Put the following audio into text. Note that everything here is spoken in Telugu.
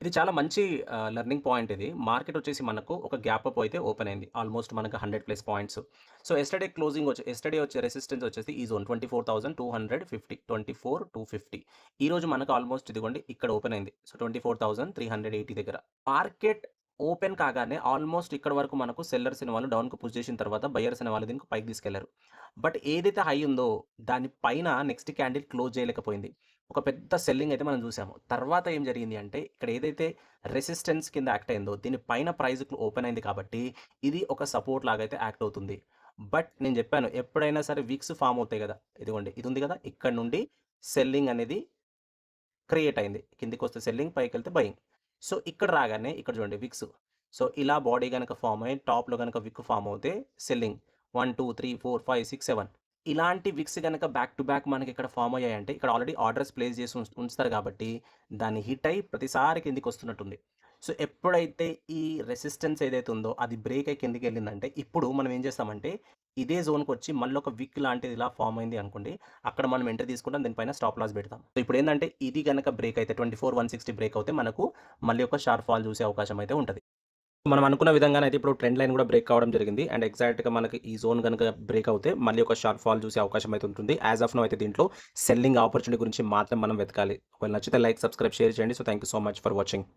ఇది చాలా మంచి లెర్నింగ్ పాయింట్ ఇది. మార్కెట్ వచ్చేసి మనకు ఒక గ్యాప్ అప్ అయితే ఓపెన్ అయింది. ఆల్‌మోస్ట్ మనకు 100 ప్లస్ పాయింట్స్. సో, యెస్టర్‌డే వచ్చే రెసిస్టెన్స్ వచ్చేసి ఈ జోన్ 24,250 24,250. ఈరోజు మనకు ఆల్‌మోస్ట్ ఇదిగోండి ఇక్కడ ఓపెన్ అయింది. సో, 24,380 దగ్గర. మార్కెట్ ఓపెన్ కాగానే ఆల్‌మోస్ట్ ఇక్కడి వరకు మనకు సెల్లర్స్ అనేవాళ్ళు డౌన్‌కి పుష్ చేసిన తర్వాత బయర్స్ అనేవాళ్ళు దీనికి పైకి తీసుకెళ్లారు. బట్ ఏదైతే హై ఉందో దాని పైన నెక్స్ట్ క్యాండిల్ క్లోజ్ చేయలేకపోయింది. ఒక పెద్ద సెల్లింగ్ అయితే మనం చూసాము. తర్వాత ఏం జరిగింది అంటే, ఇక్కడ ఏదైతే రెసిస్టెన్స్ కింద యాక్ట్ అయిందో, దీని పైన ప్రైస్ ఓపెన్ అయింది కాబట్టి, ఇది ఒక సపోర్ట్ లాగా అయితే యాక్ట్ అవుతుంది. బట్ నేను చెప్పాను ఎప్పుడైనా సరే విక్స్ ఫార్మ్ అవుతాయి గదా! ఇదిగోండి ఇది ఉంది గదా! ఇక్కడ నుండి సెల్లింగ్ అనేది క్రియేట్ అయింది. కిందకొస్తే సెల్లింగ్, పైకెళ్తే బయింగ్. సో, ఇక్కడ రాగానే ఇక్కడ చూడండి విక్స్. సో, ఇలా బాడీ గనక ఫార్మ్ అయ్యి టాప్‌లో గనక విక్ ఫార్మ్ అవుతే సెల్లింగ్. 1, 2, 3, 4, 5, 6, 7 ఇలాంటి విక్స్ గనక బ్యాక్ టు బ్యాక్ మనకిక్కడ ఫార్మ్ అయ్యాయంటే, ఇక్కడ ఆల్రెడీ ఆర్డర్స్ ప్లేస్ చేసి ఉంచుతారు కాబట్టి, దాన్ని హిట్ అయ్యి ప్రతిసారి కిందకొస్తున్నట్టుంది. సో, ఎప్పుడైతే ఈ రెసిస్టెన్స్ ఏదైతే ఉందో అది బ్రేక్ అయ్యి కిందకెళ్ళిందంటే, ఇప్పుడు మనం ఏం చేస్తామంటే, ఇదే జోన్‌కొచ్చి మళ్ళొక విక్ లాంటిది ఇలా ఫార్మ్ అయింది అనుకోండి, అక్కడ మనం ఎంట్రీ తీసుకుంటాం. దీని పైన స్టాప్ లాస్ పెడతాం. సో, ఇప్పుడేందంటే ఇది గనక బ్రేక్ అయితే 24,160 బ్రేక్ అవుతే మనకు మళ్ళీ ఒక షార్ప్ ఫాల్ చూసే అవకాశం అయితే ఉంటది. మనం అనుకున్న విధంగానే అయితే ఇప్పుడు ట్రెండ్ లైన్ కూడా బ్రేక్ కావడం జరిగింది. అండ్ ఎగ్జాక్ట్‌గా మనకి ఈ జోన్ గనుక బ్రేక్ అవుతే మళ్ళీ ఒక షార్ప్ ఫాల్ చూసే అవకాశం అయితే ఉంటుంది. యాస్ ఆఫ్ నౌ అయితే దీంట్లో సెల్లింగ్ ఆపర్చునిటీ గురించి మాత్రం మనం వెతకాలి. ఒకవేళ నచ్చితే లైక్, సబ్స్క్రైబ్, షేర్ చేయండి. So, thank you so much for watching.